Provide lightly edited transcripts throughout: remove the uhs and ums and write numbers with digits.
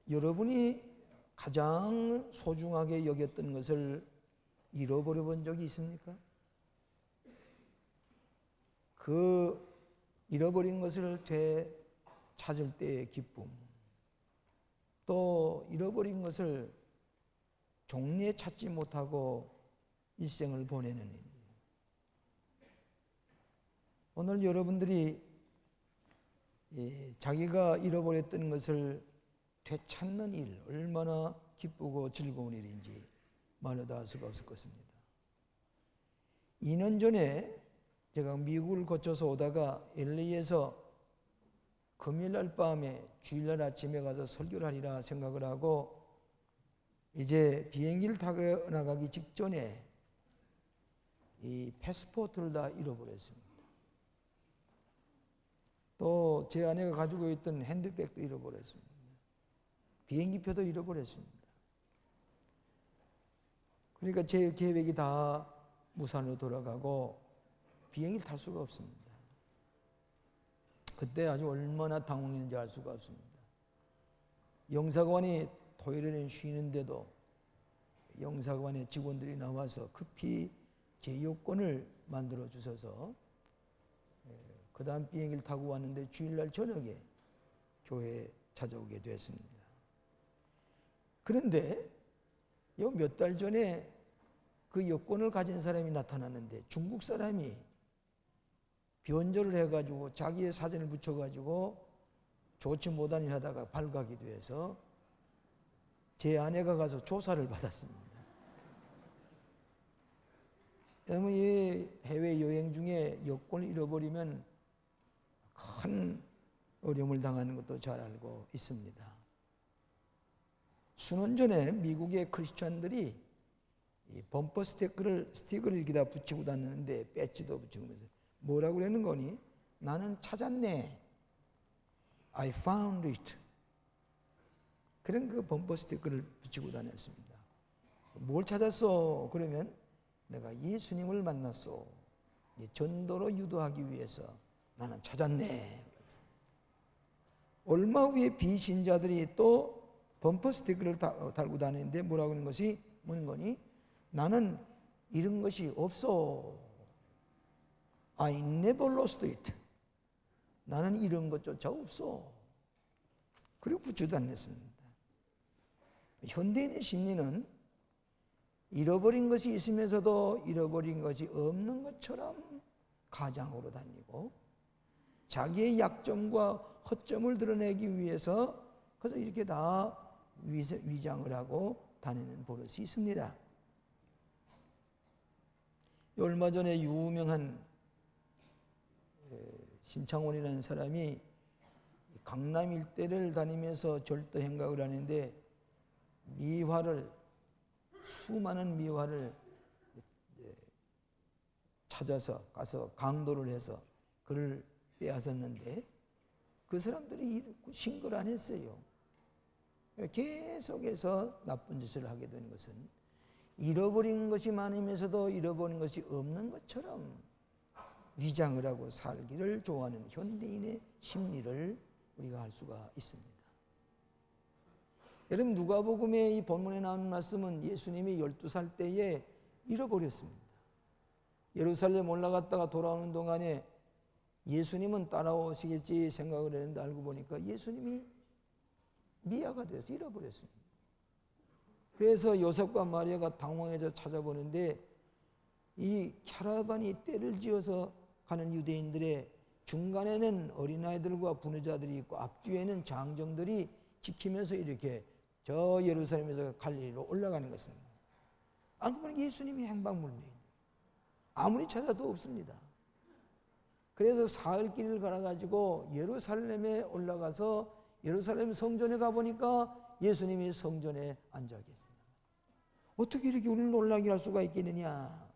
여러분이 가장 소중하게 여겼던 것을 잃어버려 본 적이 있습니까? 그 잃어버린 것을 되찾을 때의 기쁨, 또 잃어버린 것을 종리에 찾지 못하고 일생을 보내는 일. 오늘 여러분들이 자기가 잃어버렸던 것을 되찾는 일, 얼마나 기쁘고 즐거운 일인지 말로 다 할 수가 없을 것입니다. 2년 전에 제가 미국을 거쳐서 오다가 LA에서 금요일날 밤에 주일날 아침에 가서 설교를 하리라 생각을 하고 이제 비행기를 타고 나가기 직전에 이 패스포트를 다 잃어버렸습니다. 또 제 아내가 가지고 있던 핸드백도 잃어버렸습니다. 비행기표도 잃어버렸습니다. 그러니까 제 계획이 다 무산으로 돌아가고 비행기를 탈 수가 없습니다. 그때 아주 얼마나 당황했는지 알 수가 없습니다. 영사관이 토요일에는 쉬는데도 영사관의 직원들이 나와서 급히 제 여권을 만들어 주셔서 그 다음 비행기를 타고 왔는데 주일날 저녁에 교회에 찾아오게 됐습니다. 그런데 몇 달 전에 그 여권을 가진 사람이 나타났는데 중국 사람이 변조를 해가지고 자기의 사진을 붙여가지고 좋지 못한 일 하다가 발각이 돼서 제 아내가 가서 조사를 받았습니다. 여러분, 이 해외여행 중에 여권을 잃어버리면 큰 어려움을 당하는 것도 잘 알고 있습니다. 수년 전에 미국의 크리스천들이 이 범퍼 스티커를 이렇게 다 붙이고 다니는데 배지도 붙이고 뭐라고 그러는 거니? 나는 찾았네. I found it. 그런 그 범퍼 스티커를 붙이고 다녔습니다. 뭘 찾았어? 그러면 내가 예수님을 만났어. 전도로 유도하기 위해서 나는 찾았네. 얼마 후에 비신자들이 또 범퍼 스티커를 달고 다니는데 뭐라고 하는 것이 뭔 거니? 나는 이런 것이 없어. I never lost it. 나는 이런 것조차 없어. 그리고 붙여 다녔습니다. 현대인의 심리는 잃어버린 것이 있으면서도 잃어버린 것이 없는 것처럼 가장으로 다니고 자기의 약점과 허점을 드러내기 위해서 그래서 이렇게 다 위장을 하고 다니는 버릇이 있습니다. 얼마 전에 유명한 신창원이라는 사람이 강남 일대를 다니면서 절도 행각을 하는데 수많은 미화를 찾아서 가서 강도를 해서 그를 빼앗았는데 그 사람들이 신고를 안 했어요. 계속해서 나쁜 짓을 하게 되는 것은 잃어버린 것이 많으면서도 잃어버린 것이 없는 것처럼 위장을 하고 살기를 좋아하는 현대인의 심리를 우리가 알 수가 있습니다. 여러분, 누가복음의 이 본문에 나오는 말씀은 예수님이 12살 때에 잃어버렸습니다. 예루살렘 올라갔다가 돌아오는 동안에 예수님은 따라오시겠지 생각을 했는데 알고 보니까 예수님이 미아가 돼서 잃어버렸습니다. 그래서 요셉과 마리아가 당황해서 찾아보는데 이 캐러반이 때를 지어서 가는 유대인들의 중간에는 어린아이들과 부녀자들이 있고 앞뒤에는 장정들이 지키면서 이렇게 저 예루살렘에서 갈릴리로 올라가는 것입니다. 알고 보니까 예수님이 행방불명입니다. 아무리 찾아도 없습니다. 그래서 사흘길을 걸어가지고 예루살렘에 올라가서 예루살렘 성전에 가보니까 예수님이 성전에 앉아 계십니다. 어떻게 이렇게 우리를 놀라게 할 수가 있겠느냐?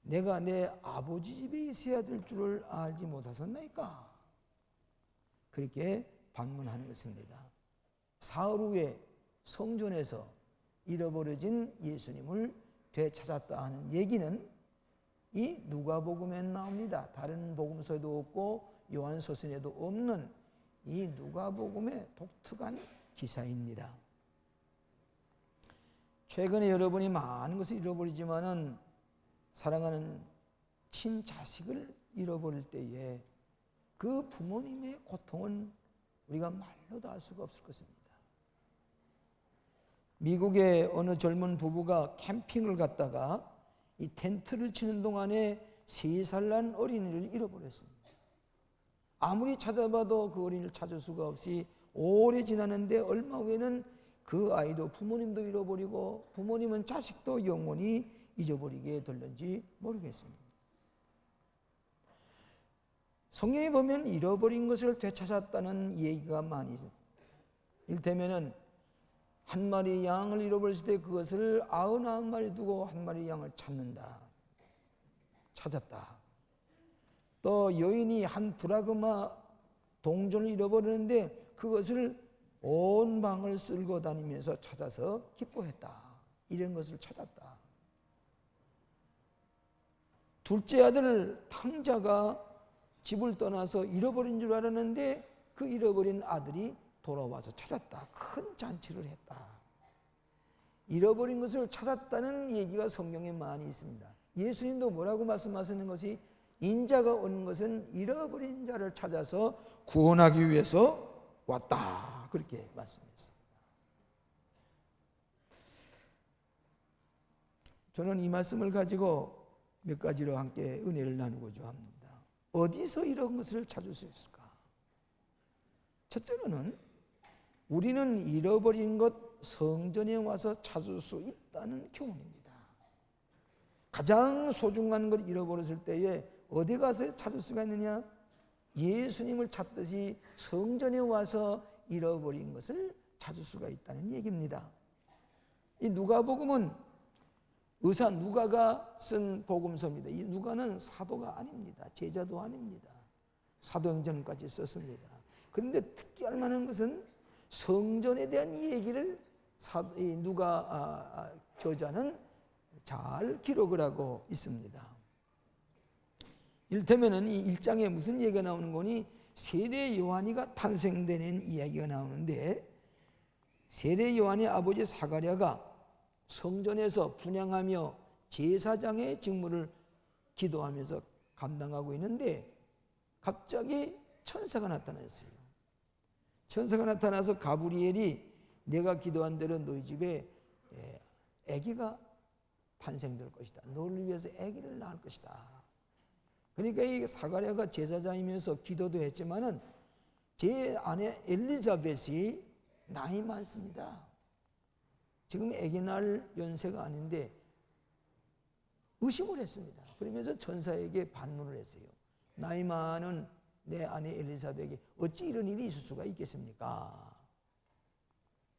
내가 내 아버지 집에 있어야 될 줄을 알지 못하셨나이까? 그렇게 반문하는 것입니다. 사흘 후에 성전에서 잃어버려진 예수님을 되찾았다 하는 얘기는 이 누가복음에 나옵니다. 다른 복음서에도 없고 요한서신에도 없는 이 누가복음의 독특한 기사입니다. 최근에 여러분이 많은 것을 잃어버리지만은 사랑하는 친자식을 잃어버릴 때에 그 부모님의 고통은 우리가 말로도 알 수가 없을 것입니다. 미국의 어느 젊은 부부가 캠핑을 갔다가 이 텐트를 치는 동안에 3살 난 어린이를 잃어버렸습니다. 아무리 찾아봐도 그 어린이를 찾을 수가 없이 오래 지났는데 얼마 후에는 그 아이도 부모님도 잃어버리고 부모님은 자식도 영원히 잊어버리게 될는지 모르겠습니다. 성경에 보면 잃어버린 것을 되찾았다는 얘기가 많이 있습니다. 이를테면은 한 마리 양을 잃어버렸을 때 그것을 99마리 두고 한 마리 양을 찾는다. 찾았다. 또 여인이 한 드라그마 동전을 잃어버리는데 그것을 온 방을 쓸고 다니면서 찾아서 기뻐했다. 이런 것을 찾았다. 둘째 아들 탕자가 집을 떠나서 잃어버린 줄 알았는데 그 잃어버린 아들이 돌아와서 찾았다. 큰 잔치를 했다. 잃어버린 것을 찾았다는 얘기가 성경에 많이 있습니다. 예수님도 뭐라고 말씀하시는 것이 인자가 온 것은 잃어버린 자를 찾아서 구원하기 위해서 왔다. 그렇게 말씀했습니다. 저는 이 말씀을 가지고 몇 가지로 함께 은혜를 나누고자 합니다. 어디서 이런 것을 찾을 수 있을까? 첫째로는 우리는 잃어버린 것 성전에 와서 찾을 수 있다는 교훈입니다. 가장 소중한 걸 잃어버렸을 때에 어디 가서 찾을 수가 있느냐? 예수님을 찾듯이 성전에 와서 잃어버린 것을 찾을 수가 있다는 얘기입니다. 이 누가복음은 의사 누가가 쓴 복음서입니다. 이 누가는 사도가 아닙니다. 제자도 아닙니다. 사도행전까지 썼습니다. 그런데 특이할 만한 것은 성전에 대한 얘기를 누가 저자는 잘 기록을 하고 있습니다. 이를테면은 이 1장에 무슨 얘기가 나오는 거니 세례 요한이가 탄생되는 이야기가 나오는데 세례 요한의 아버지 사가랴가 성전에서 분향하며 제사장의 직무를 기도하면서 감당하고 있는데 갑자기 천사가 나타났어요. 천사가 나타나서 가브리엘이 내가 기도한 대로 너희 집에 아기가 탄생될 것이다. 너를 위해서 아기를 낳을 것이다. 그러니까 이 사가랴가 제사장이면서 기도도 했지만은 제 아내 엘리자벳이 나이 많습니다. 지금 아기 낳을 연세가 아닌데 의심을 했습니다. 그러면서 천사에게 반문을 했어요. 나이 많은 내 아내 엘리사벳에게 어찌 이런 일이 있을 수가 있겠습니까?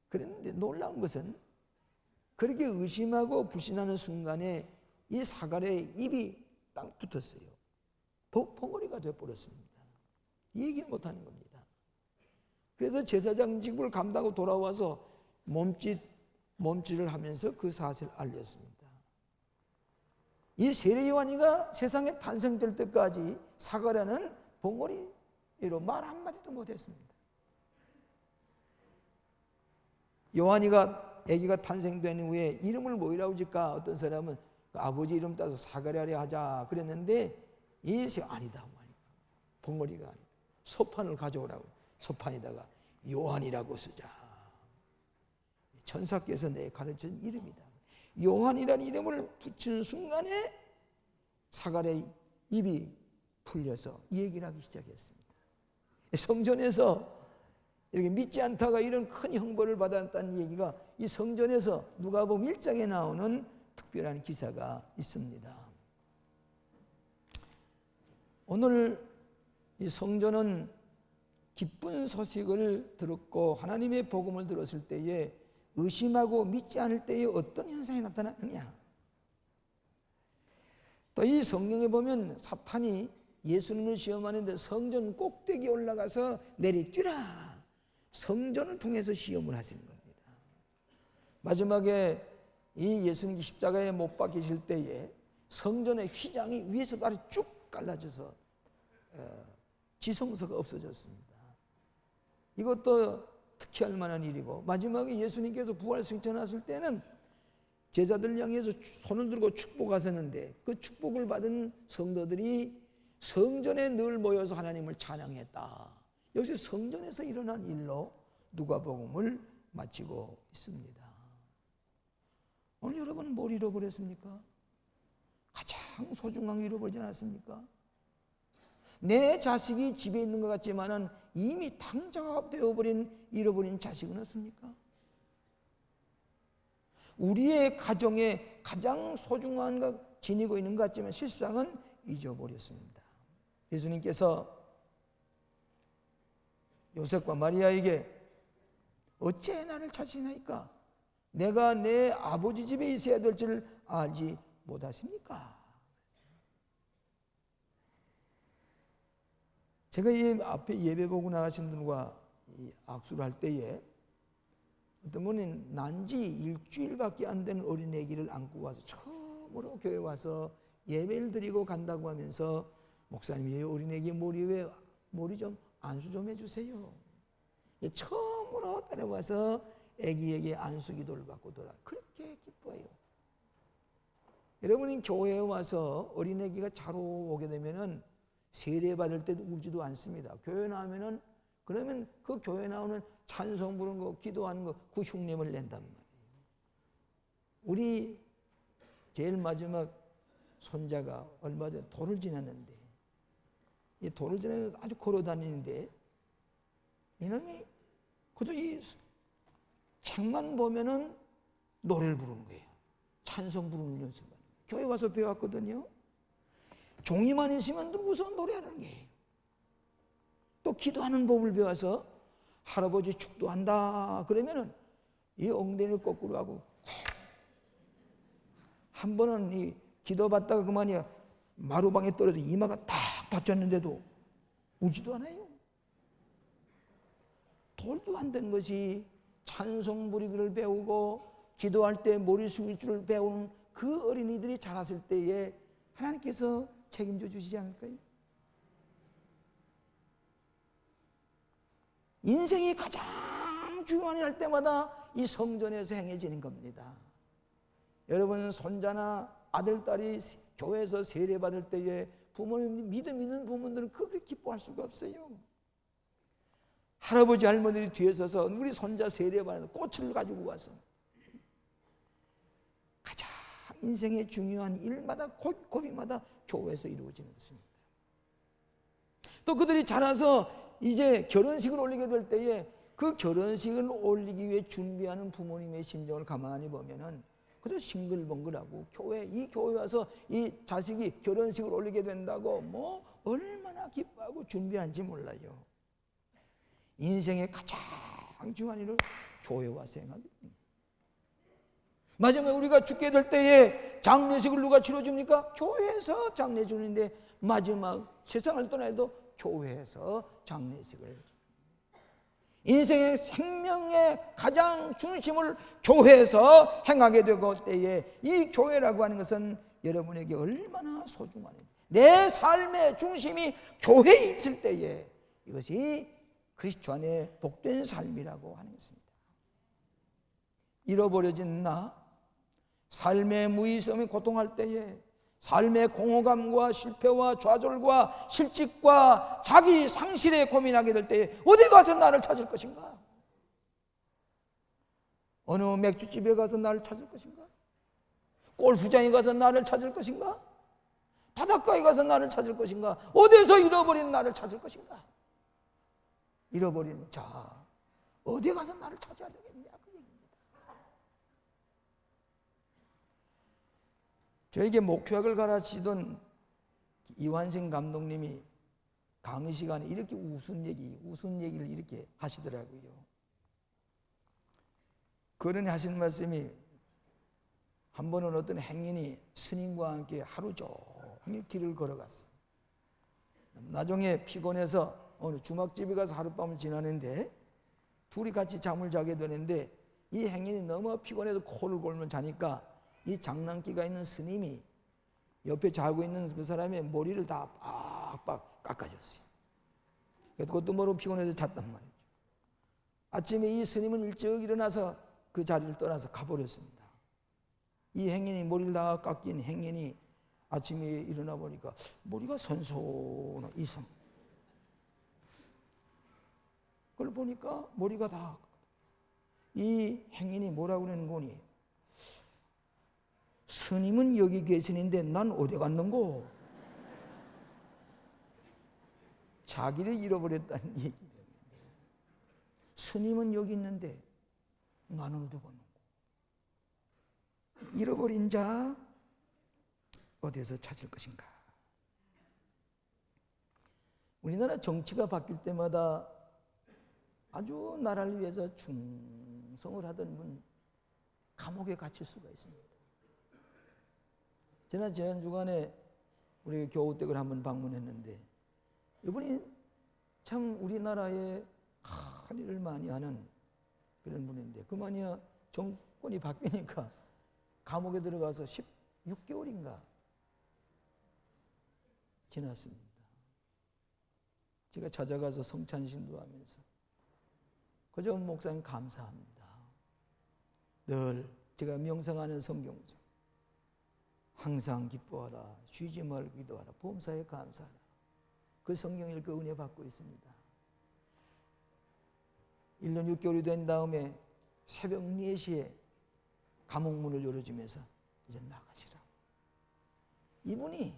그랬는데 놀라운 것은 그렇게 의심하고 불신하는 순간에 이 사가랴의 입이 딱 붙었어요. 벙어리가 되어버렸습니다. 얘기를 못하는 겁니다. 그래서 제사장 직분을 감당하고 돌아와서 몸짓을 하면서 그 사실을 알렸습니다. 이 세례 요한이가 세상에 탄생될 때까지 사가랴는 벙어리로 말 한마디도 못했습니다. 요한이가 아기가 탄생된 후에 이름을 뭐라고 짓까? 어떤 사람은 아버지 이름 따서 사가랴라 하자 그랬는데 이세 아니다. 벙어리가 아니다. 소판을 가져오라고. 소판에다가 요한이라고 쓰자. 천사께서 내 가르친 이름이다. 요한이라는 이름을 붙이는 순간에 사가랴의 입이 풀려서 이 얘기를 하기 시작했습니다. 성전에서 이렇게 믿지 않다가 이런 큰 형벌을 받았다는 얘기가 이 성전에서 누가복음 1장에 나오는 특별한 기사가 있습니다. 오늘 이 성전은 기쁜 소식을 들었고 하나님의 복음을 들었을 때에 의심하고 믿지 않을 때에 어떤 현상이 나타나느냐? 또 이 성경에 보면 사탄이 예수님을 시험하는데 성전 꼭대기에 올라가서 내리뛰라. 성전을 통해서 시험을 하시는 겁니다. 마지막에 이 예수님이 십자가에 못 박히실 때에 성전의 휘장이 위에서 아래 쭉 갈라져서 지성소가 없어졌습니다. 이것도 특히할 만한 일이고, 마지막에 예수님께서 부활 승천하실 때는 제자들 향해서 손을 들고 축복하셨는데, 그 축복을 받은 성도들이 성전에 늘 모여서 하나님을 찬양했다. 역시 성전에서 일어난 일로 누가복음을 마치고 있습니다. 오늘 여러분 뭘 잃어버렸습니까? 가장 소중한 거 잃어버리지 않았습니까? 내 자식이 집에 있는 것 같지만은 이미 탕자가 되어버린 잃어버린 자식은 없습니까? 우리의 가정에 가장 소중한 것 지니고 있는 것 같지만 실상은 잊어버렸습니다. 예수님께서 요셉과 마리아에게 어째 나를 찾으시나이까? 내가 내 아버지 집에 있어야 될 줄 알지 못하십니까? 제가 이 앞에 예배 보고 나가신 분과 악수를 할 때에 어떤 분은 난지 일주일밖에 안 된 어린애기를 안고 와서 처음으로 교회 와서 예배를 드리고 간다고 하면서 목사님, 이 어린애기 머리 좀 안수 좀 해주세요. 처음으로 따라와서 애기에게 안수 기도를 받고 돌아. 그렇게 기뻐해요. 여러분이 교회에 와서 어린애기가 자러 오게 되면은 세례 받을 때도 울지도 않습니다. 교회 나오면은 그러면 그 교회 나오는 찬송 부르는 거, 기도하는 거, 그 흉내를 낸단 말이에요. 우리 제일 마지막 손자가 얼마 전에 돌을 지났는데, 이 돌을 지나면서 아주 걸어 다니는데 이놈이 그저 이 책만 보면은 노래를 부르는 거예요. 찬송 부르는 연습을. 교회 와서 배웠거든요. 종이만 있으면 들고서 노래하는 거예요. 또 기도하는 법을 배워서 할아버지 축도한다 그러면은 이 엉덩이를 거꾸로 하고, 한 번은 이 기도 받다가 그만이야 마루방에 떨어져 이마가 딱 받쳤는데도 울지도 않아요. 돌도 안 된 것이 찬송 부리기를 배우고 기도할 때 머리 숙일 줄을 배우는 그 어린이들이 자랐을 때에 하나님께서 책임져 주시지 않을까요? 인생이 가장 중요한 일 할 때마다 이 성전에서 행해지는 겁니다. 여러분 손자나 아들, 딸이 교회에서 세례 받을 때에 부모님 믿음 있는 부모들은 그렇게 기뻐할 수가 없어요. 할아버지 할머니들이 뒤에 서서 우리 손자 세례 받는 꽃을 가지고 와서 가장 인생의 중요한 일마다 고비마다 교회에서 이루어지는 것입니다. 또 그들이 자라서 이제 결혼식을 올리게 될 때에 그 결혼식을 올리기 위해 준비하는 부모님의 심정을 가만히 보면은 그저 싱글벙글하고 이 교회 와서 이 자식이 결혼식을 올리게 된다고 뭐 얼마나 기뻐하고 준비한지 몰라요. 인생의 가장 중요한 일을 교회 와서 행하게 됩니다. 마지막에 우리가 죽게 될 때에 장례식을 누가 치러줍니까? 교회에서 장례주는데 마지막 세상을 떠나도 교회에서 장례식을, 인생의 생명의 가장 중심을 교회에서 행하게 되고 때에 이 교회라고 하는 것은 여러분에게 얼마나 소중한 일입니다. 내 삶의 중심이 교회에 있을 때에 이것이 그리스도 안에 복된 삶이라고 하는 것입니다. 잃어버려진 나, 삶의 무의성에 고통할 때에 삶의 공허감과 실패와 좌절과 실직과 자기 상실에 고민하게 될 때에 어디 가서 나를 찾을 것인가? 어느 맥주집에 가서 나를 찾을 것인가? 골프장에 가서 나를 찾을 것인가? 바닷가에 가서 나를 찾을 것인가? 어디서 잃어버린 나를 찾을 것인가? 잃어버린 자, 어디 가서 나를 찾아야 되겠냐? 그 얘기입니다. 저에게 목회학을 가르치던 이완생 감독님이 강의 시간에 이렇게 웃은 얘기를 이렇게 하시더라고요. 그러니 하신 말씀이, 한 번은 어떤 행인이 스님과 함께 하루 종일 길을 걸어갔어요. 나중에 피곤해서 어느 주막집에 가서 하룻밤을 지나는데 둘이 같이 잠을 자게 되는데 이 행인이 너무 피곤해서 코를 골면 자니까 이 장난기가 있는 스님이 옆에 자고 있는 그 사람의 머리를 다 빡빡 깎아줬어요. 그것도 모르고 피곤해서 잤단 말이죠. 아침에 이 스님은 일찍 일어나서 그 자리를 떠나서 가버렸습니다. 이 행인이 머리를 다 깎인 행인이 아침에 일어나 보니까 머리가 선선한 이성. 그걸 보니까 머리가 다, 이 행인이 뭐라고 그러는 거니? 스님은 여기 계시는데 난 어디 갔는고? 자기를 잃어버렸다는 얘기예요. 스님은 여기 있는데 나는 어디 갔는고? 잃어버린 자 어디에서 찾을 것인가? 우리나라 정치가 바뀔 때마다 아주 나라를 위해서 충성을 하던 분 감옥에 갇힐 수가 있습니다. 지난 주간에 우리 교우댁을 한번 방문했는데 이분이 참 우리나라에 큰 일을 많이 하는 그런 분인데 그만이야 정권이 바뀌니까 감옥에 들어가서 16개월인가 지났습니다. 제가 찾아가서 성찬신도 하면서 그저 목사님 감사합니다. 늘 제가 명상하는 성경 중 항상 기뻐하라, 쉬지 말고 기도하라, 범사에 감사하라. 그 성경 읽고 은혜 받고 있습니다. 1년 6개월이 된 다음에 새벽 4시에 감옥문을 열어주면서 이제 나가시라고. 이분이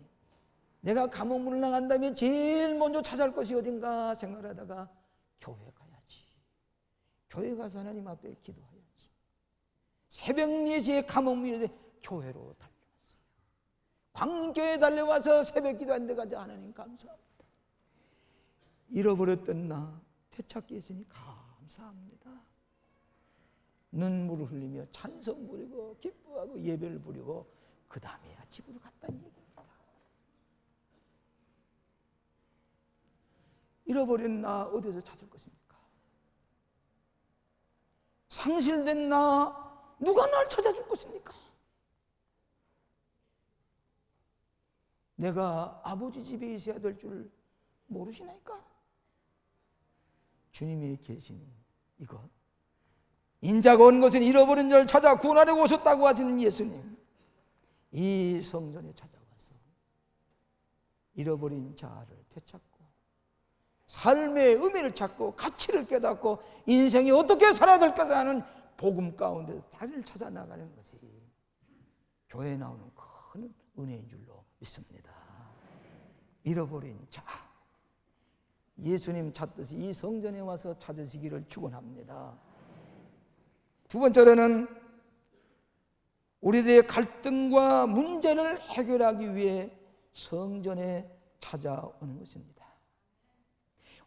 내가 감옥문을 나간다면 제일 먼저 찾아올 것이 어딘가 생각하다가 교회 가야지. 교회 가서 하나님 앞에 기도해야지. 새벽 4시에 감옥문이 교회로 달려왔어요. 광교에 달려와서 새벽 기도하는데 가자. 하나님 감사합니다. 잃어버렸던 나 되찾게 했으니 감사합니다. 눈물을 흘리며 찬송 부리고 기뻐하고 예배를 부리고 그 다음에야 집으로 갔다는 얘기입니다. 잃어버린 나 어디서 찾을 것입니까? 상실된 나 누가 날 찾아줄 것입니까? 내가 아버지 집에 있어야 될 줄 모르시나이까? 주님이 계신 이것, 인자가 온 것은 잃어버린 자를 찾아 구원하려고 오셨다고 하시는 예수님, 이 성전에 찾아와서 잃어버린 자를 되찾고 삶의 의미를 찾고 가치를 깨닫고 인생이 어떻게 살아야 될 것을 하는 복음 가운데 자리를 찾아 나가는 것이 교회에 나오는 큰 은혜인 줄로 믿습니다. 잃어버린 자, 예수님 찾듯이 이 성전에 와서 찾으시기를 축원합니다. 두 번째로는 우리들의 갈등과 문제를 해결하기 위해 성전에 찾아오는 것입니다.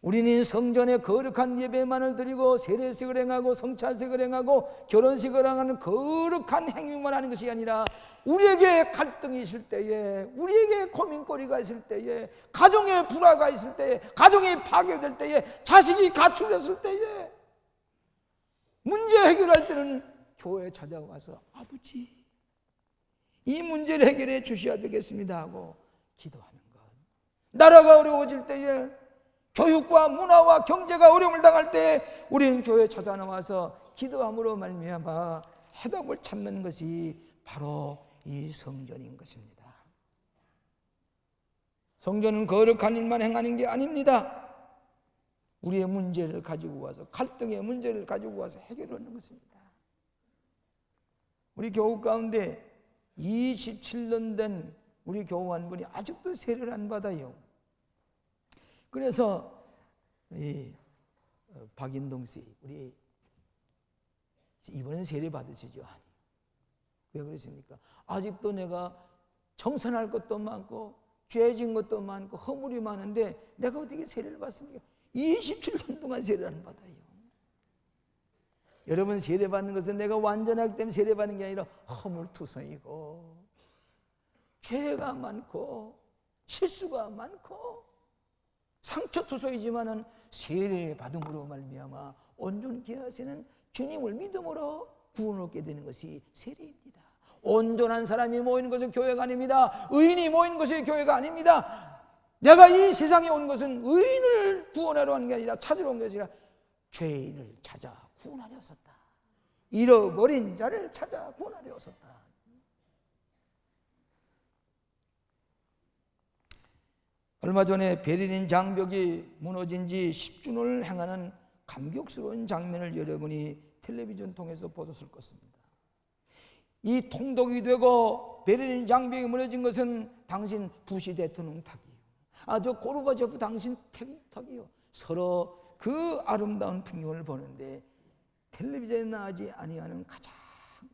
우리는 성전에 거룩한 예배만을 드리고 세례식을 행하고 성찬식을 행하고 결혼식을 행하는 거룩한 행위만 하는 것이 아니라 우리에게 갈등이 있을 때에, 우리에게 고민거리가 있을 때에, 가정에 불화가 있을 때에, 가정이 파괴될 때에, 자식이 가출했을 때에, 문제 해결할 때는 교회에 찾아와서 아버지 이 문제를 해결해 주셔야 되겠습니다 하고 기도하는 것. 나라가 어려워질 때에, 교육과 문화와 경제가 어려움을 당할 때 우리는 교회에 찾아 나와서 기도함으로 말미암아 해답을 찾는 것이 바로 이 성전인 것입니다. 성전은 거룩한 일만 행하는 게 아닙니다. 우리의 문제를 가지고 와서, 갈등의 문제를 가지고 와서 해결하는 것입니다. 우리 교우 가운데 27년 된 우리 교우 한 분이 아직도 세례를 안 받아요. 그래서 이 박인동 씨, 우리 이번엔 세례 받으시죠? 아니, 왜 그러십니까? 아직도 내가 정산할 것도 많고 죄진 것도 많고 허물이 많은데 내가 어떻게 세례를 받습니까? 27년 동안 세례를 안 받아요. 여러분, 세례 받는 것은 내가 완전하기 때문에 세례 받는 게 아니라 허물투성이고 죄가 많고 실수가 많고 상처투성이지만은 세례 받음으로 말미암아 온전케 하시는 주님을 믿음으로 구원을 얻게 되는 것이 세례입니다. 온전한 사람이 모이는 것은 교회가 아닙니다. 의인이 모이는 것이 교회가 아닙니다. 내가 이 세상에 온 것은 의인을 구원하러 온 게 아니라 찾으러 온 것이 아니라 죄인을 찾아 구원하려 왔었다. 잃어버린 자를 찾아 구원하려 왔었다. 얼마 전에 베를린 장벽이 무너진 지 10주년을 행하는 감격스러운 장면을 여러분이 텔레비전 통해서 보셨을 것입니다. 이 통독이 되고 베를린 장벽이 무너진 것은 당신 부시 대통령 탓이에요. 저 고르바초프 당신 탓이요. 서로 그 아름다운 풍경을 보는데 텔레비전에 나오지 아니하는 가장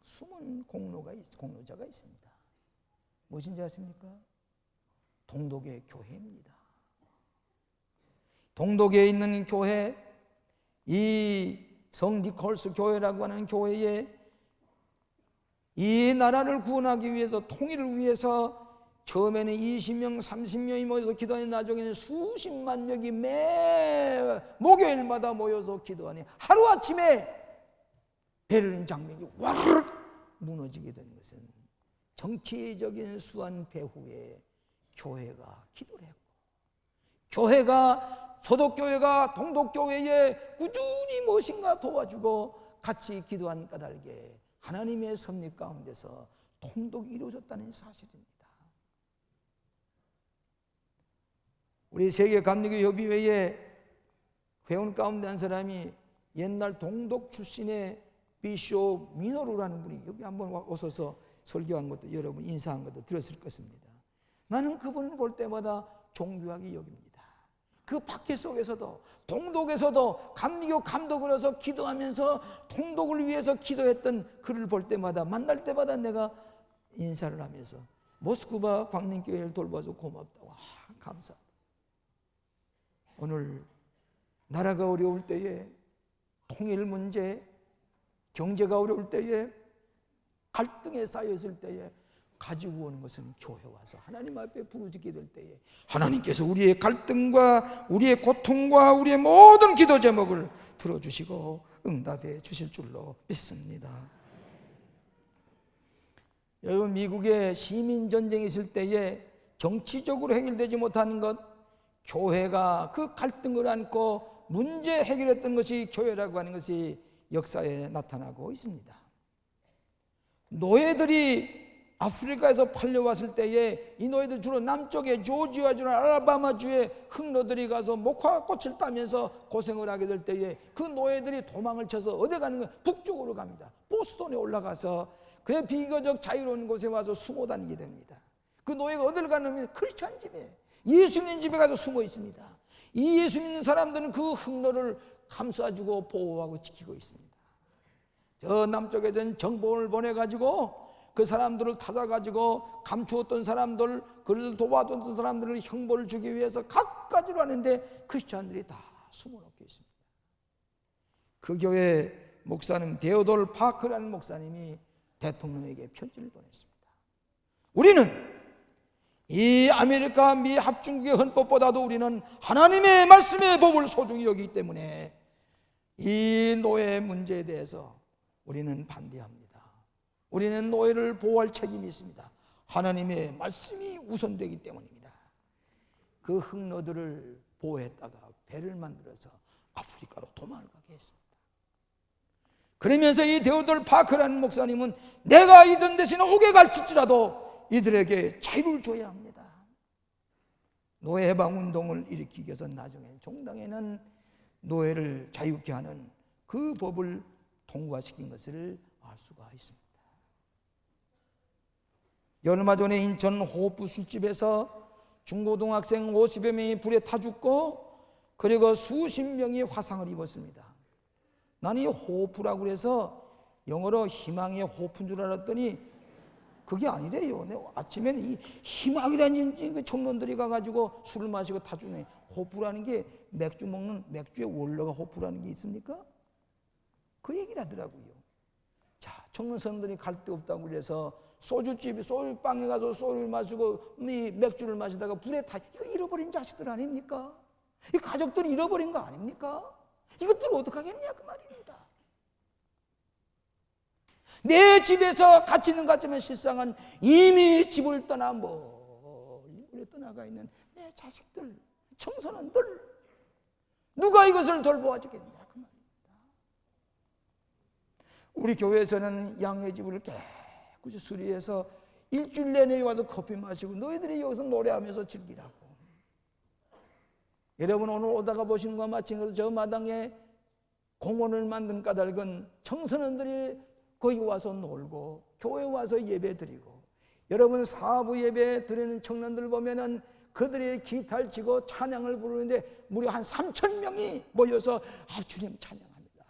숨은 공로자가 있습니다. 무엇인지 아십니까? 동독의 교회입니다. 동독에 있는 교회, 이 성 니콜스 교회라고 하는 교회에 이 나라를 구원하기 위해서, 통일을 위해서 처음에는 20명, 30명이 모여서 기도하니 나중에는 수십만 명이 매 목요일마다 모여서 기도하니 하루아침에 베를린 장벽이 와르르 무너지게 된 것은 정치적인 수완 배후에 교회가 기도를 했고, 교회가 소독교회가 동독교회에 꾸준히 무엇인가 도와주고 같이 기도한 까닭에 하나님의 섭리 가운데서 통독이 이루어졌다는 사실입니다. 우리 세계감리교협의회에 회원 가운데 한 사람이 옛날 동독 출신의 비숍 미노루라는 분이 여기 한번 오셔서 설교한 것도 여러분 인사한 것도 들었을 것입니다. 나는 그분을 볼 때마다 존귀하게 여깁니다. 그 밖에 속에서도 동독에서도 감리교 감독을 해서 기도하면서 통독을 위해서 기도했던 그를 볼 때마다, 만날 때마다 내가 인사를 하면서 모스크바 광림교회를 돌봐줘 고맙다고 감사하다. 오늘 나라가 어려울 때에, 통일 문제, 경제가 어려울 때에, 갈등에 쌓여있을 때에 가지고 오는 것은 교회 와서 하나님 앞에 부르짖게 될 때에 하나님께서 우리의 갈등과 우리의 고통과 우리의 모든 기도 제목을 들어주시고 응답해 주실 줄로 믿습니다. 여러분, 미국의 시민전쟁이 있을 때에 정치적으로 해결되지 못하는 것, 교회가 그 갈등을 안고 문제 해결했던 것이 교회라고 하는 것이 역사에 나타나고 있습니다. 노예들이 아프리카에서 팔려왔을 때에 이 노예들 주로 남쪽의 조지아주나 알라바마주의 흑노들이 가서 목화꽃을 따면서 고생을 하게 될 때에 그 노예들이 도망을 쳐서 어디 가는 거예요? 북쪽으로 갑니다. 보스턴에 올라가서 그래 비교적 자유로운 곳에 와서 숨어 다니게 됩니다. 그 노예가 어디를 가냐면 크리스찬 집에, 예수 믿는 집에 가서 숨어 있습니다. 이 예수 믿는 사람들은 그 흑노를 감싸주고 보호하고 지키고 있습니다. 저 남쪽에서는 정보를 보내가지고 그 사람들을 찾아가지고 감추었던 사람들, 그를 도와줬던 사람들을 형벌을 주기 위해서 갖가지로 하는데 크리스찬들이 다 숨어놓고 있습니다. 그 교회 목사님 데오돌 파크라는 목사님이 대통령에게 편지를 보냈습니다. 우리는 이 아메리카 미 합중국의 헌법보다도 우리는 하나님의 말씀의 법을 소중히 여기기 때문에 이 노예 문제에 대해서 우리는 반대합니다. 우리는 노예를 보호할 책임이 있습니다. 하나님의 말씀이 우선되기 때문입니다. 그 흑노들을 보호했다가 배를 만들어서 아프리카로 도망을 가게 했습니다. 그러면서 이 데오돌 파크라는 목사님은 내가 이들 대신에 옥에 갈지라도 이들에게 자유를 줘야 합니다. 노예 해방 운동을 일으키기 위해서 나중에 종당에는 노예를 자유케 하는 그 법을 통과시킨 것을 알 수가 있습니다. 얼마 전에 인천 호프 술집에서 중고등학생 50여 명이 불에 타 죽고 그리고 수십 명이 화상을 입었습니다. 나는 이 호프라고 해서 영어로 희망의 호프인 줄 알았더니 그게 아니래요. 아침에는 이 희망이라는 그 청년들이 가가지고 술을 마시고 타 죽네. 호프라는 게 맥주 먹는 맥주의 원료가 호프라는 게 있습니까? 그 얘기를 하더라고요. 자, 청년 사람들이 갈 데 없다고 그래서 소주집에 소주방에 가서 소주를 마시고 이 맥주를 마시다가 불에 타, 이거 잃어버린 자식들 아닙니까? 이 가족들이 잃어버린 거 아닙니까? 이것들을 어떡하겠냐 그 말입니다. 내 집에서 같이 있는 것 같지만 실상은 이미 집을 떠나 멀리 떠나가 있는 내 자식들, 청소년들, 누가 이것을 돌보아주겠냐 그 말입니다. 우리 교회에서는 양의 집을 깨끗이 수리해서 일주일 내내 와서 커피 마시고 너희들이 여기서 노래하면서 즐기라고. 여러분 오늘 오다가 보신 것과 마찬가지로 저 마당에 공원을 만든 까닭은 청소년들이 거기 와서 놀고 교회 와서 예배 드리고, 여러분 사부 예배 드리는 청년들 보면은 그들이 기타를 치고 찬양을 부르는데 무려 한 3,000명이 모여서 주님 찬양합니다.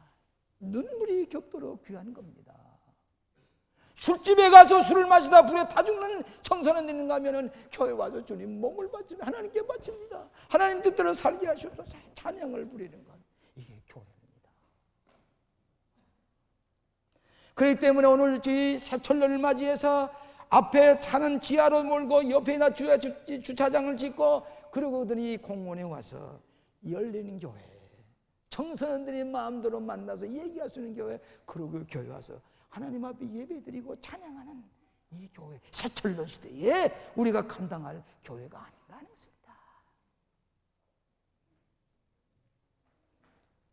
눈물이 겹도록 귀한 겁니다. 술집에 가서 술을 마시다 불에 타 죽는 청소년들 있는가 하면은 교회 와서 주님 몸을 바칩니다. 하나님께 바칩니다. 하나님 뜻대로 살게 하시옵소서. 찬양을 부리는 것, 이게 교회입니다. 그렇기 때문에 오늘 이 새철로를 맞이해서 앞에 차는 지하로 몰고 옆에다 주차장을 짓고, 그리고 그들이 공원에 와서 열리는 교회, 청소년들이 마음대로 만나서 얘기할 수 있는 교회, 그리고 교회 와서 하나님 앞에 예배드리고 찬양하는 이 교회, 새철로 시대에 우리가 감당할 교회가 아닌가 하는 것입니다.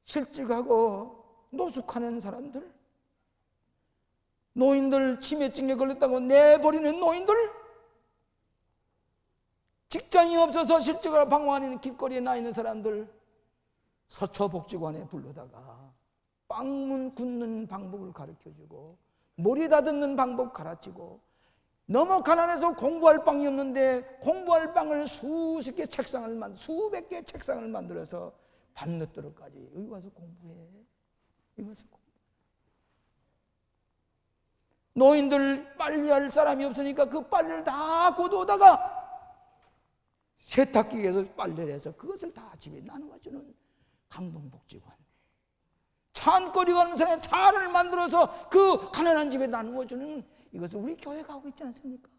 실직하고 노숙하는 사람들, 노인들, 치매증에 걸렸다고 내버리는 노인들, 직장이 없어서 실직을 방황하는 길거리에 나 있는 사람들, 서초복지관에 불러다가 빵문 굽는 방법을 가르쳐주고 머리 다듬는 방법 가르치고, 너무 가난해서 공부할 방이 없는데 공부할 방을 수백 개 책상을 만들어서 밤늦도록까지 여기 와서 공부해. 여기 와서 공부해. 노인들 빨래할 사람이 없으니까 그 빨래를 다 걷어오다가 세탁기에서 빨래를 해서 그것을 다 집에 나누어주는 강동복지관. 찬거리가 없는 사람의 차를 만들어서 그 가난한 집에 나누어주는, 이것을 우리 교회가 하고 있지 않습니까?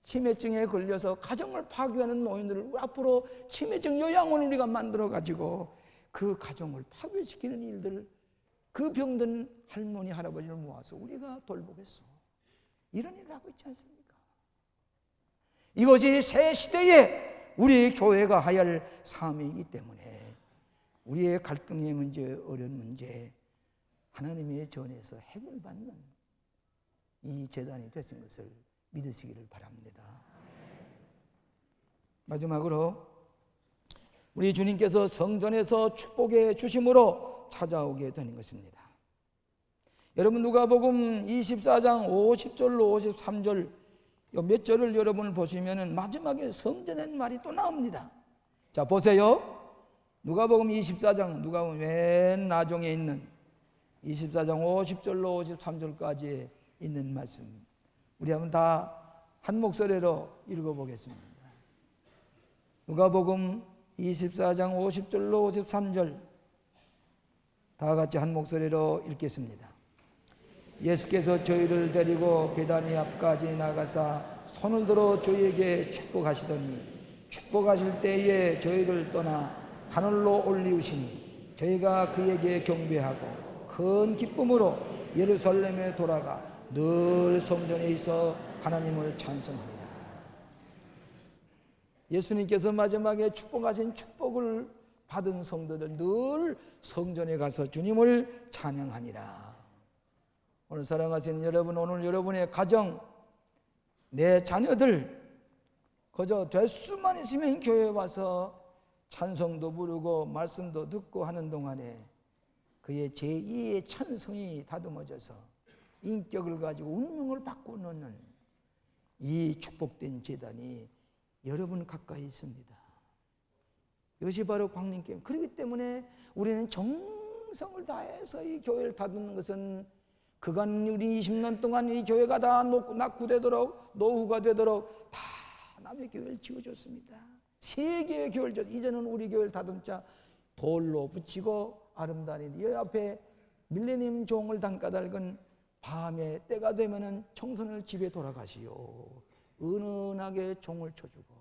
치매증에 걸려서 가정을 파괴하는 노인들을 앞으로 치매증 요양원을 우리가 만들어가지고 그 가정을 파괴시키는 일들, 그 병든 할머니 할아버지를 모아서 우리가 돌보겠소. 이런 일을 하고 있지 않습니까? 이것이 새 시대에 우리 교회가 해야 할 사명이기 때문에 우리의 갈등의 문제, 어려운 문제, 하나님의 전에서 해결받는 이 재단이 됐은 것을 믿으시기를 바랍니다. 마지막으로 우리 주님께서 성전에서 축복의 주심으로 찾아오게 되는 것입니다. 여러분 누가복음 24장 50절로 53절 몇 절을 여러분을 보시면 마지막에 성전의 말이 또 나옵니다. 자 보세요. 누가복음 24장, 누가복음 맨 나중에 있는 24장 50절로 53절까지 있는 말씀, 우리 한번 다 한 목소리로 읽어보겠습니다. 누가복음 24장 50절로 53절 다 같이 한 목소리로 읽겠습니다. 예수께서 저희를 데리고 베다니 앞까지 나가사 손을 들어 저희에게 축복하시더니, 축복하실 때에 저희를 떠나 하늘로 올리우시니 저희가 그에게 경배하고 큰 기쁨으로 예루살렘에 돌아가 늘 성전에 있어 하나님을 찬송합니다. 예수님께서 마지막에 축복하신 축복을 받은 성도들 늘 성전에 가서 주님을 찬양하니라. 오늘 사랑하시는 여러분, 오늘 여러분의 가정, 내 자녀들 그저 될 수만 있으면 교회에 와서 찬송도 부르고 말씀도 듣고 하는 동안에 그의 제2의 천성이 다듬어져서 인격을 가지고 운명을 바꾸는 이 축복된 제단이 여러분 가까이 있습니다. 이것이 바로 광림교회. 그렇기 때문에 우리는 정성을 다해서 이 교회를 다듬는 것은 그간 우리 20년 동안 이 교회가 다 낙후되도록, 노후가 되도록 다 남의 교회를 지어줬습니다. 세 개의 교회를 지어. 이제는 우리 교회를 다듬자 돌로 붙이고 아름다운 이 앞에 밀레니엄 종을 담가달은 밤에 때가 되면은 청소년을 집에 돌아가시오. 은은하게 종을 쳐주고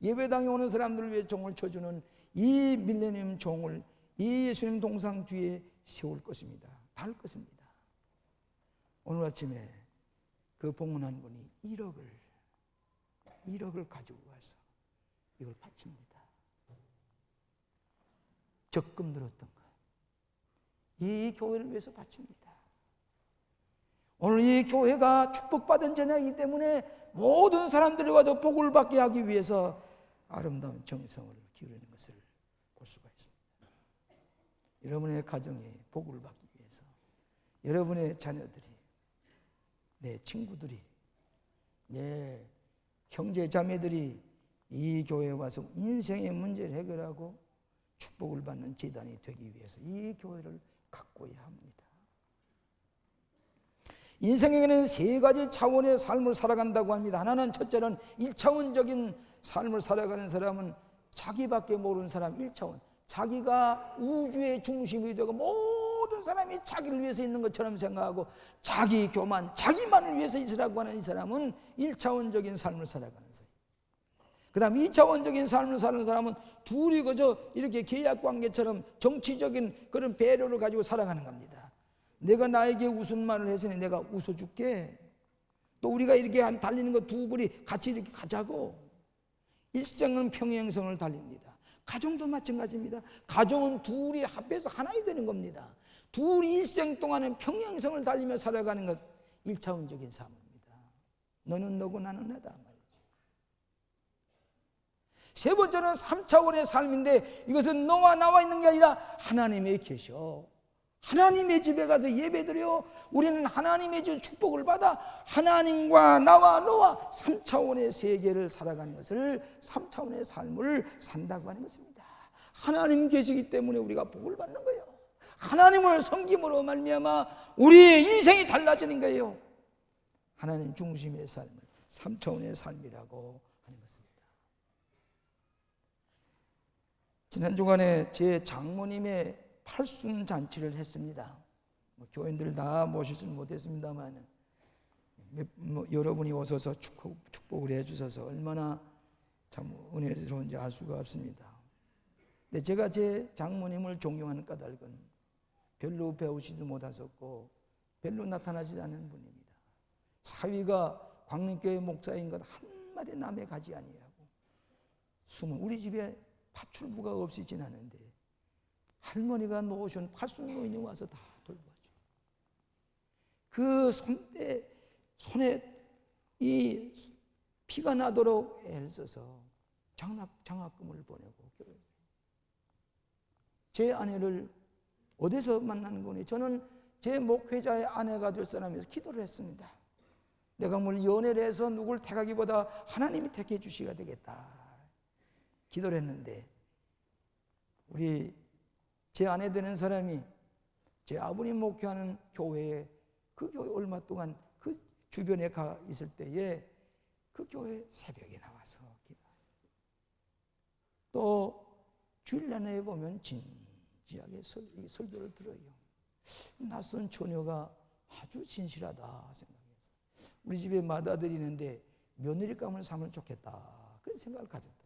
예배당에 오는 사람들을 위해 종을 쳐주는 이 밀레니엄 종을 이 예수님 동상 뒤에 세울 것입니다. 달 것입니다. 오늘 아침에 그 봉헌한 분이 1억을 가지고 와서 이걸 바칩니다. 적금 들었던 것, 이 교회를 위해서 바칩니다. 오늘 이 교회가 축복받은 전야이기 때문에 모든 사람들이 와서 복을 받게 하기 위해서 아름다운 정성을 기울이는 것을 볼 수가 있습니다. 여러분의 가정에 복을 받기 위해서, 여러분의 자녀들이, 내 친구들이, 내 형제 자매들이 이 교회에 와서 인생의 문제를 해결하고 축복을 받는 제단이 되기 위해서 이 교회를 가꿔야 합니다. 인생에는 세 가지 차원의 삶을 살아간다고 합니다. 하나는, 첫째는 1차원적인 삶을 살아가는 사람은 자기밖에 모르는 사람. 1차원, 자기가 우주의 중심이 되고 모든 사람이 자기를 위해서 있는 것처럼 생각하고 자기 교만, 자기만을 위해서 있으라고 하는 이 사람은 1차원적인 삶을 살아가는 사람. 그 다음 2차원적인 삶을 사는 사람은 둘이 그저 이렇게 계약관계처럼 정치적인 그런 배려를 가지고 살아가는 겁니다. 내가 나에게 무슨 말을 했으니 내가 웃어줄게. 또 우리가 이렇게 달리는 거 두 분이 같이 이렇게 가자고. 일생은 평행성을 달립니다. 가정도 마찬가지입니다. 가정은 둘이 합해서 하나이 되는 겁니다. 둘이 일생 동안은 평행성을 달리며 살아가는 것, 1차원적인 삶입니다. 너는 너고 나는 나다 말이죠. 세 번째는 3차원의 삶인데, 이것은 너와 나와 있는 게 아니라 하나님에 계셔. 하나님의 집에 가서 예배드려 우리는 하나님의 축복을 받아 하나님과 나와 너와 3차원의 세계를 살아가는 것을 3차원의 삶을 산다고 하는 것입니다. 하나님 계시기 때문에 우리가 복을 받는 거예요. 하나님을 섬김으로 말미암아 우리의 인생이 달라지는 거예요. 하나님 중심의 삶을 3차원의 삶이라고 하는 것입니다. 지난 주간에 제 장모님의 팔순 잔치를 했습니다. 교인들 다 모시지는 못했습니다만 여러분이 오셔서 축복을 해주셔서 얼마나 참 은혜스러운지 알 수가 없습니다. 근데 제가 제 장모님을 존경하는 까닭은 별로 배우시지 못하셨고 별로 나타나지 않은 분입니다. 사위가 광림교회 목사인 것 한마디 남에 가지 아니하고 숨은 우리 집에 파출부가 없이 지나는데 할머니가 놓으신 팔순 노인이 와서 다 돌봐줘. 그 손에 이 피가 나도록 애를 써서 장학금을 보내고, 제 아내를 어디서 만나는 거니? 저는 제 목회자의 아내가 될 사람이어서 기도를 했습니다. 내가 뭘 연애를 해서 누굴 택하기보다 하나님이 택해 주시가 되겠다 기도를 했는데, 우리 제 아내 되는 사람이 제 아버님 목회하는 교회에, 그 교회 얼마 동안 그 주변에 가 있을 때에 그 교회 새벽에 나와서 기도해요. 또 주일날에 보면 진지하게 설교를 들어요. 낯선 처녀가 아주 진실하다 생각해서 우리 집에 맏아들이는데 며느리감을 삼으면 좋겠다 그런 생각을 가졌다.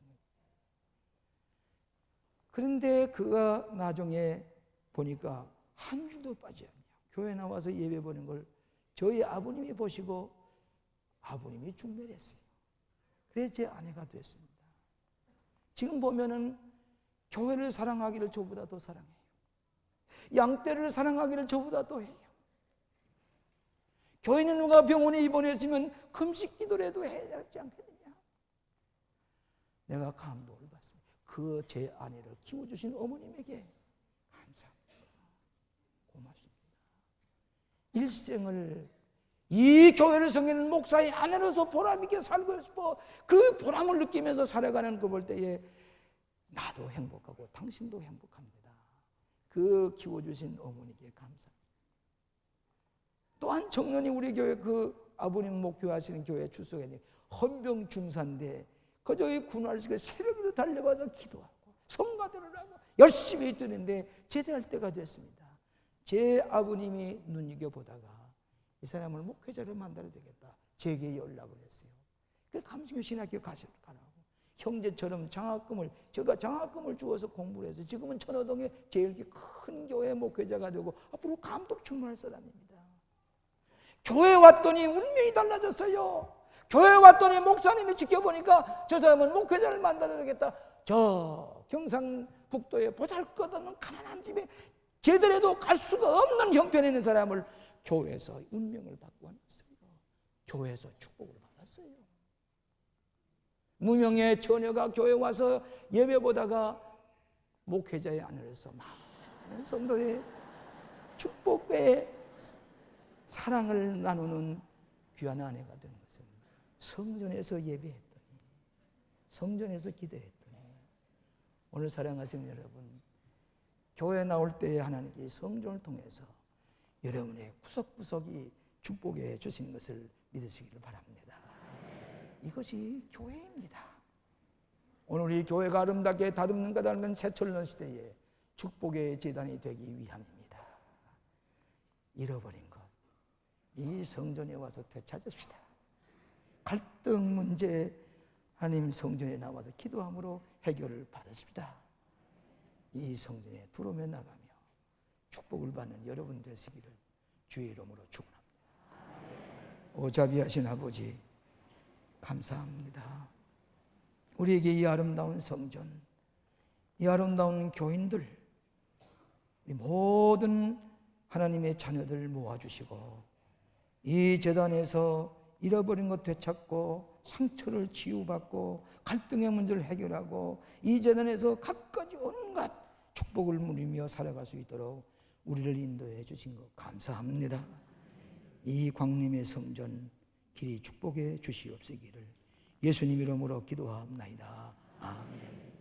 그런데 그가 나중에 보니까 한 줄도 빠지 않냐. 교회 나와서 예배 보는 걸 저희 아버님이 보시고 아버님이 중매했어요. 그래서 제 아내가 됐습니다. 지금 보면은 교회를 사랑하기를 저보다 더 사랑해요. 양떼를 사랑하기를 저보다 더 해요. 교회는 누가 병원에 입원했으면 금식 기도라도 해야 하지 않겠느냐. 내가 감동을 받습니다. 그 제 아내를 키워주신 어머님에게 감사합니다. 고맙습니다. 일생을 이 교회를 섬기는 목사의 아내로서 보람있게 살고 싶어 그 보람을 느끼면서 살아가는 거 볼 때에 나도 행복하고 당신도 행복합니다. 그 키워주신 어머니께 감사합니다. 또한 청년이 우리 교회 그 아버님 목교하시는 교회에 출석했는데 헌병 중사인데 그저 이 군활식을 새벽에도 달려와서 기도하고 성가대를 하고 열심히 뛰는데 제대할 때가 됐습니다. 제 아버님이 눈여겨보다가 이 사람을 목회자로 만들어야 되겠다. 제게 연락을 했어요. 그래서 감수교 신학교 가라고. 형제처럼 제가 장학금을 주어서 공부를 해서 지금은 천호동에 제일 큰 교회 목회자가 되고 앞으로 감독 충만할 사람입니다. 교회 왔더니 운명이 달라졌어요. 교회 왔더니 목사님이 지켜보니까 저 사람은 목회자를 만들어야겠다. 저 경상북도에 보잘것없는 가난한 집에 제대로도 갈 수가 없는 형편에 있는 사람을 교회에서 운명을 받고 왔어요. 교회에서 축복을 받았어요. 무명의 처녀가 교회 와서 예배 보다가 목회자의 아내로서 많은 성도의 축복의 사랑을 나누는 귀한 아내가 되는 것은 성전에서 예배했더니, 성전에서 기도했더니, 오늘 사랑하시는 여러분, 교회 나올 때 하나님께 성전을 통해서 여러분의 구석구석이 축복해 주신 것을 믿으시기를 바랍니다. 이것이 교회입니다. 오늘 이 교회가 아름답게 다듬는 까닭은 새철년 시대에 축복의 제단이 되기 위함입니다. 잃어버린 것, 이 성전에 와서 되찾읍시다. 갈등 문제, 하나님 성전에 나와서 기도함으로 해결을 받으십시다. 이 성전에 들어오며 나가며 축복을 받는 여러분 되시기를 주의 이름으로 축원합니다. 오자비하신 아버지, 감사합니다. 우리에게 이 아름다운 성전, 이 아름다운 교인들, 이 모든 하나님의 자녀들 모아주시고 이 제단에서 잃어버린 것 되찾고 상처를 치유받고 갈등의 문제를 해결하고 이 제단에서 갖가지 온갖 축복을 누리며 살아갈 수 있도록 우리를 인도해 주신 것 감사합니다. 이 광림의 성전 길이 축복해 주시옵시기를 예수님 이름으로 기도하옵나이다. 아멘.